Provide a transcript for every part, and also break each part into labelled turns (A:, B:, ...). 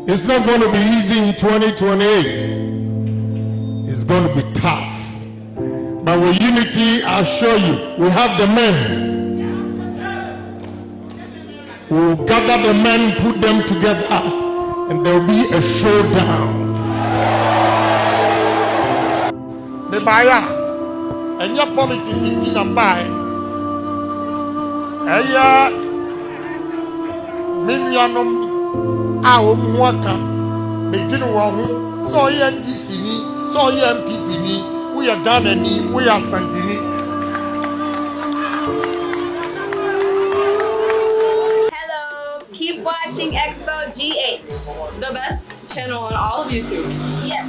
A: It's not going to be easy in 2028. It's going to be tough. But with unity, I assure you, we have the men. We'll gather the men, put them together, and there will be a showdown.
B: The buyer, and your politics in Tina buy. Million our worker begin one. So NDC ni, so MPP ni, we are Ghana ni, we are Santini.
C: Hello, keep watching Xposed GH, the best channel on all of YouTube. Yes.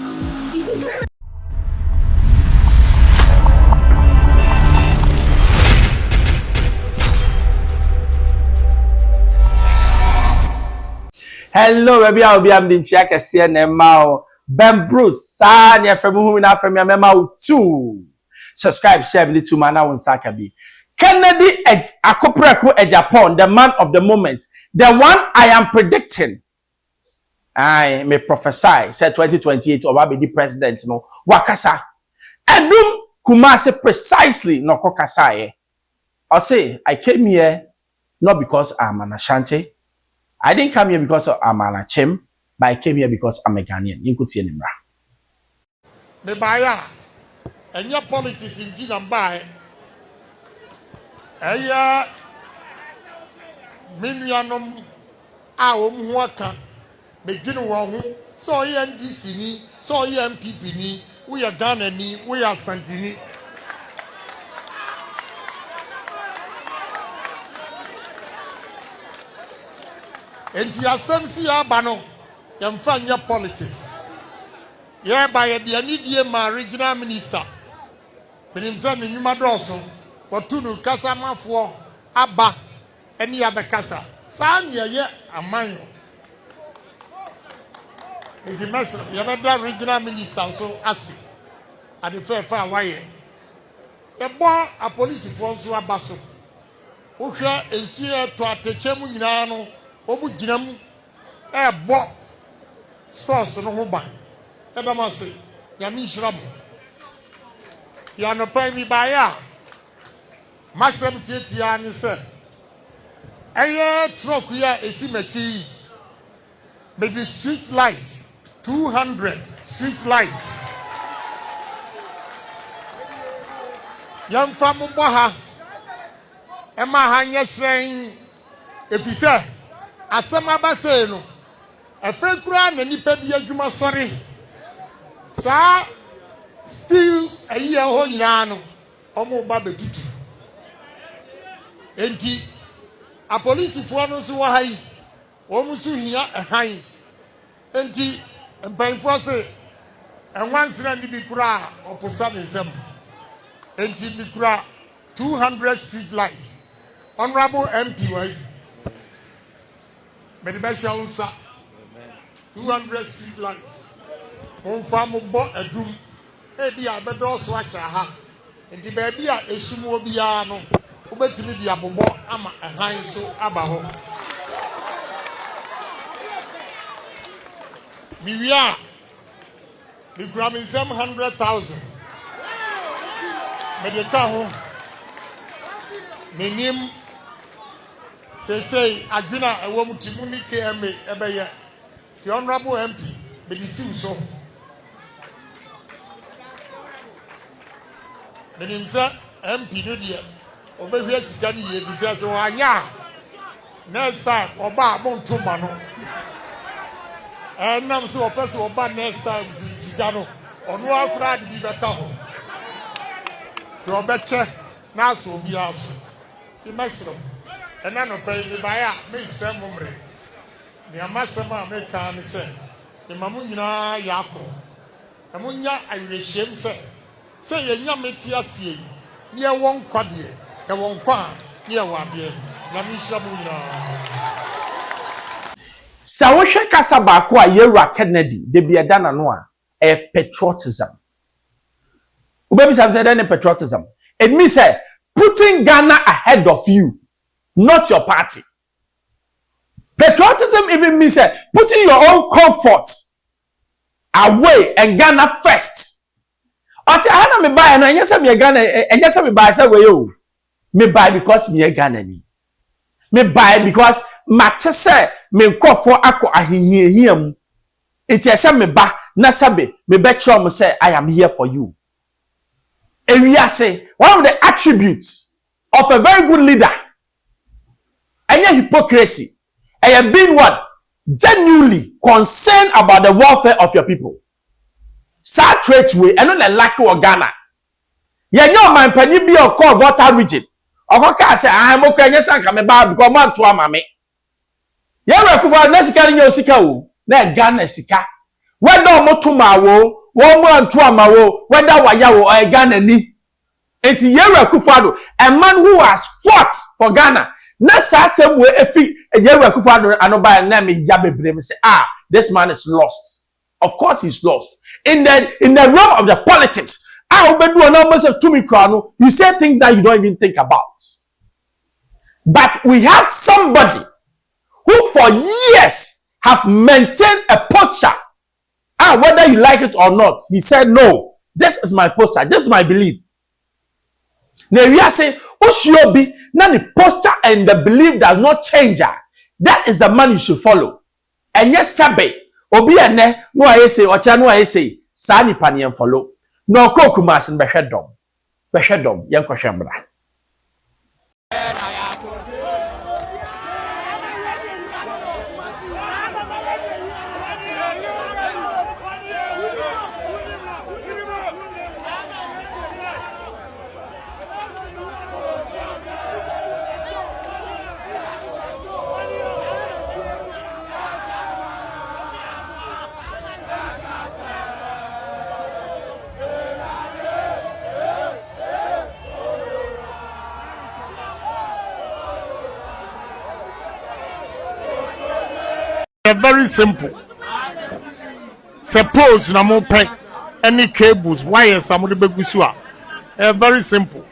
D: Hello, baby. I'll be the check a CNMO. Ben Bruce, San, ya from whom I from your memo too. Subscribe, share, little man. I won't sakabi. Kennedy Akopreku e Japan, the man of the moment, the one I am predicting. I may prophesy, said 2028 or be the president, no Wakasa. Edum Kumase precisely no Kokasaye. I'll say I came here not because I'm an Ashanti. I didn't come here because I'm an Achem, but I came here because I'm a Ghanaian. You could see him.
B: The buyer, and your politics in Tina buy. Million our worker begin one. So NDC ni, so MPP ni, we are Ghana ni, we are Santini. And the assembly abano, you find your politics. Yeah, by the immediate regional minister. But in some in Madroso, or Tunu Casama for Abba, any other Casa. Sanya, yeah, a man. In the mess, you have a regional minister, so ask at the fair far away. A boy, a police force, a basso. Usha is here to Atechemu Yano. Obu jinam bo stores no ho ban e ba ma se ya mi shram ya no pa mi ba ya masem tietia ni se truck ya esi machi maybe street light 200 street lights yam fa mo bo ha e ma ha nya hyen epise asema ba say no afa kura na nipa bi adwuma sori sa still ayi ho nyina no omo ba betutu enti a police fo no so wa hayi omo so hia han enti mpanfo se enwansira ni bi kura oposa ne nsam enti bi kura 200 street lights honorable MP wa but the best answer 200 street lights. On farm bought a room. Maybe I better also watch a ha. And the baby are a sumo biano. Obey to me the abobo ama a high so abaho. We are the grabbing 700,000. Medical home. Minim. Say, I've been a woman to Munike Ebeye, the honorable MP, but he seems so. The name MP, no dear, over here, Sicani, he says, oh, yeah, next time, or bar, Montumano. And now, so a person or bar next time, Sicano, or no, I'll try to be better. Robert, now so be also. The master. And I don't pay me by me some memory. The Amasama make me say, the Mamuna Yako. Amunya, I shame say, say a young metia see, near one quadri, a one quan, near one beer, Namisha Muna.
D: Sawoshe kasaba kwa Yera Kennedy, de be a dana noa, a patriotism. Ubebi something patriotism. It means putting Ghana ahead of you. Not your party. Patriotism even means putting your own comfort away and Ghana first. I say, I don't me buy and I just me Ghana and just me buy say you. Me buy because me Ghana ni. Me buy because matter say me call for ako ahihiem. It is me ba na sabe me bet you say I am here for you. And we are say one of the attributes of a very good leader. Any hypocrisy. And you being what? Genuinely concerned about the welfare of your people. Sad trait way, and not like Ghana. You know, my penny be a call water region. Or say, I'm okay, yes, I come about because man to a mammy. You ever cover Nessica in your sika, then Ghana sika. When no more to my woe, 1 month to my woe, whether Wayawo or a Ghana ni. It's Yera Kufado, a man who has fought for Ghana. Nasa same way if a Yera Kufado and by name Yabe Brem say, this man is lost. Of course he's lost. In the realm of the politics, I will do a number of Tumi Krano, you say things that you don't even think about. But we have somebody who for years have maintained a posture. Whether you like it or not, he said, no, this is my posture, this is my belief. Now we are saying, Oshiobi, now the posture and the belief does not change. That is the man you should follow. And yes, Sabe, Obi ane, no I say, or Chano I say, Sani Panian follow. No Kokumas and Beshedom, Yanko Shambra.
B: Very simple. Suppose na mo pay any cables, wires, some of the begusua. Very simple.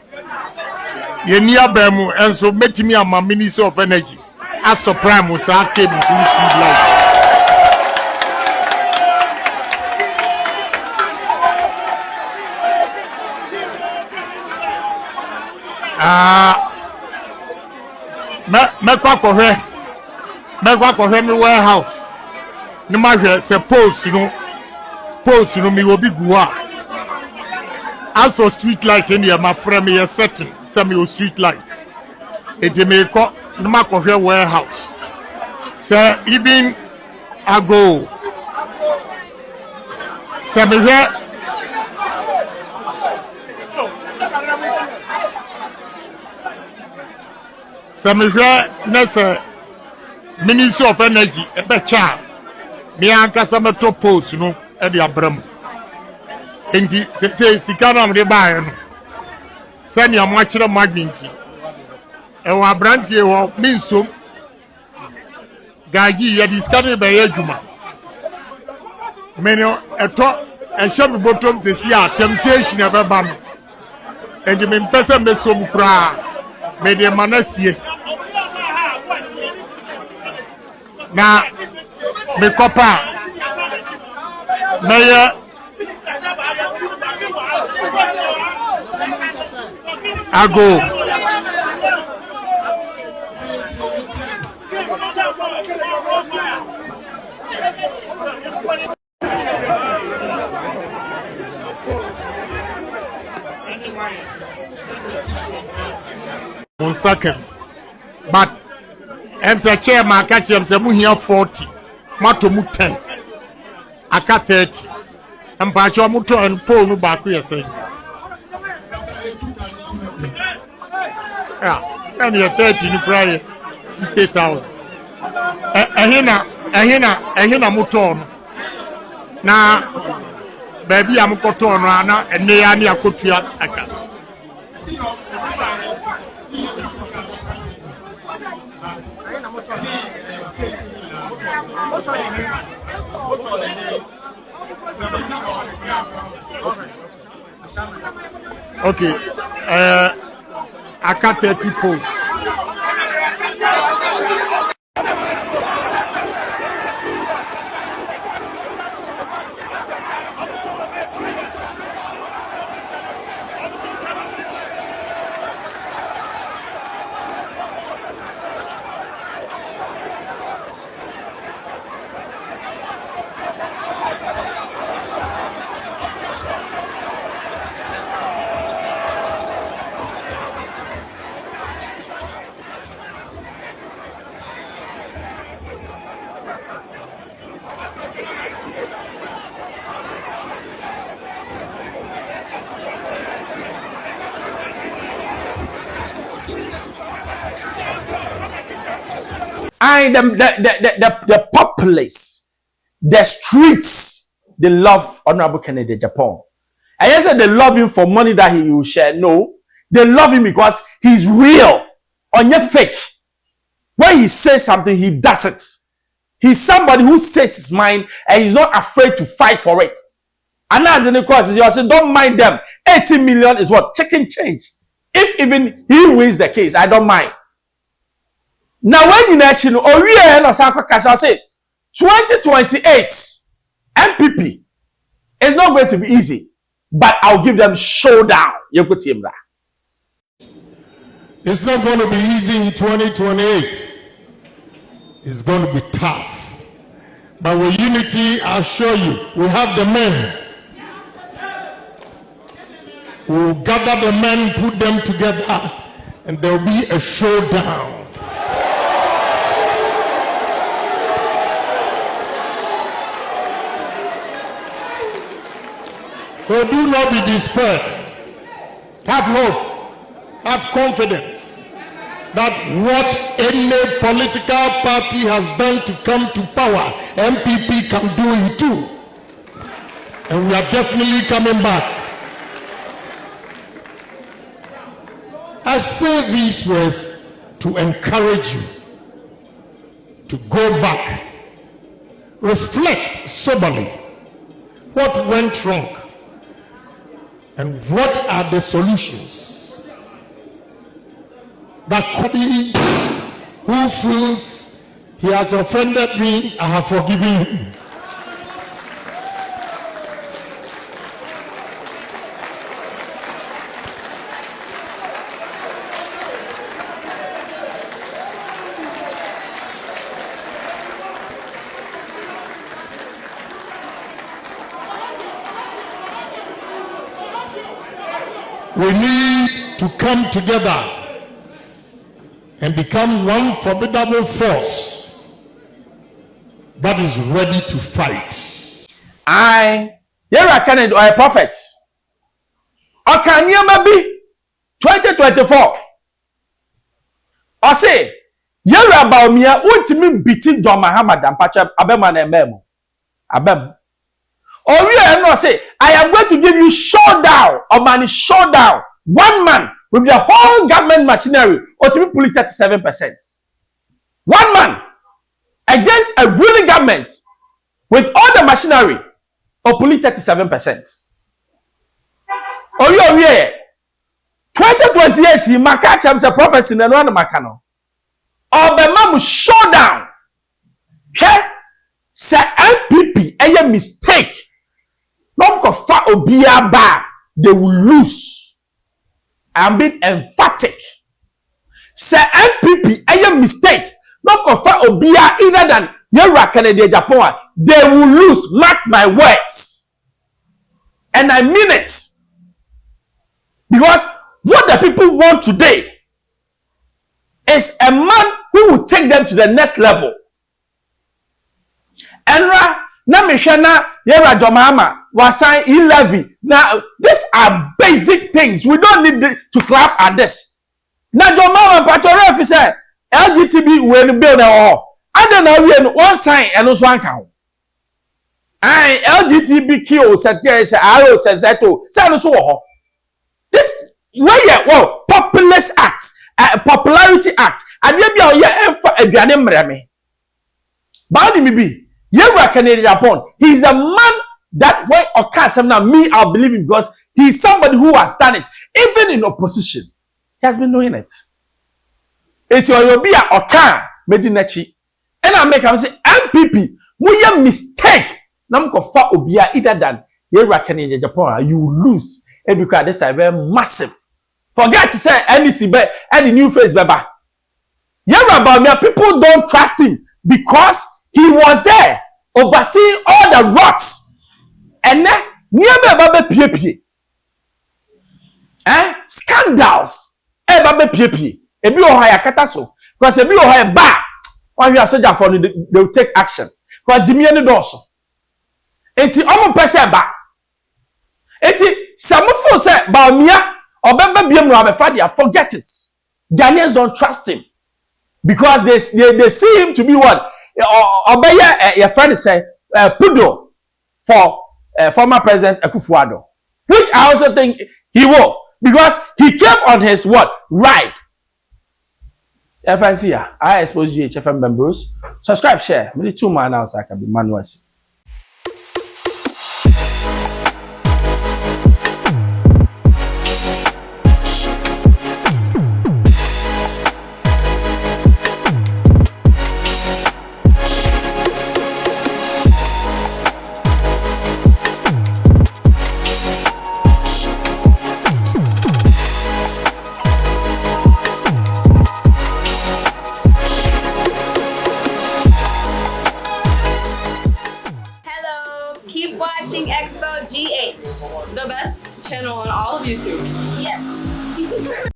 B: Ye near bemu and so met me a my minister of energy. As supreme was our cables in speed light. Megwa ko hemi warehouse ni ma hwe se post no mi obi gu a as for street light in here my friend me setting say me street light e de me ko ni ma ko hwe warehouse say even ago say me hwe na say Ministry of Energy, a becha. Me anka some top post, no, at the Abram. And the Sikana de Bayan. Send your much of magnitude. And one brand here means so. Gaji, you discovered by Ejuma. Many a top and shabby bottom says, yeah, temptation of a bam. And the main person may some cry. May the manassy. Na me kopa mayor ago one second but I'm the chairman, catch him, say, here 40, Mato 10, Aka 30, and Pacho Muto and Paul no back here saying, yeah, and you're 30 in prior 60,000. Ahina Muton. Now, baby, I'm Coton Rana, and they are near Kotia Aka. Okay, I got 30 posts.
D: the populace, the streets, they love Honorable Kennedy Japan. I said they love him for money that he will share. No, they love him because he's real. On your fake. When he says something, he does it. He's somebody who says his mind and he's not afraid to fight for it. And as in the course, you say, don't mind them. 80 million is what? Chicken change. If even he wins the case, I don't mind. Now, when you actually, I say, 2028 MPP is not going to be easy, but I'll give them showdown.
A: It's not going to be easy in 2028. It's going to be tough. But with unity, I'll show you, we have the men. We'll gather the men, put them together, and there will be a showdown. So do not be despaired. Have hope. Have confidence that what any political party has done to come to power, MPP can do it too. And we are definitely coming back. I say these words to encourage you to go back, reflect soberly what went wrong and what are the solutions that could be. Who feels he has offended me, I have forgiven him. We need to come together and become one formidable force that is ready to fight.
D: Here I can a prophet. I can hear maybe 2024. I say, here about me, ultimate beating John Muhammad and Pacha Abeman and Memo. Abem. Or we are not say, I am going to give you showdown, or man showdown. One man with the whole government machinery, ultimately pulling 37%. One man against a ruling government with all the machinery, or pulling 37%. Or you are here. 2028, he makach him a prophecy in one makano. Or the man will showdown. Okay? Say MPP, a mistake. Not kofa obia ba, they will lose. I'm being emphatic. Say MPP, a mistake. Not kofa obia either than Yera Kennedy Japan. They will lose. Mark my words. And I mean it. Because what the people want today is a man who will take them to the next level. Enra na mishana Yera Jomama was signed 11. Now, these are basic things. We don't need to clap at this. Now, Jomama Patriotism said LGTB will build all. I don't know one sign and also one count. I LGBTQ said yes, arrow says that too. So this way, well, populist acts, popularity act. And you be here for a bianem reme. Bani mi be. Yera Kennedy Japan. He's a man that way or can't now me, I'll believe him because he's somebody who has done it. Even in opposition, he has been doing it. It's your be or can medinachi. And I make him say, MPP, we a mistake. Nam ko fa obia either than Yera Kennedy Japan, you lose. And because this is very massive. Forget to say NDC and the new face baba. Yera about me, people don't trust him because he was there overseeing all the rots. And then near babe pie. Scandals. Babe pie. Ebi o haya kataso. Because ebi o haya ba. When you are soldier for they will take action. Because Jimmy and the doors. Eti omo person ba. Eti samufo say ba mia or babe biem no abefa dia forget it. Ghanaians don't trust him. because they see him to be what? Obey your friend say Pudo for former President Akufo-Addo, which I also think he will, because he came on his what? Right. FNC, I expose GHFM members. Subscribe, share. Maybe 2 man outside can be manual.
C: Keep watching Xposed GH, the best channel on all of YouTube. Yes.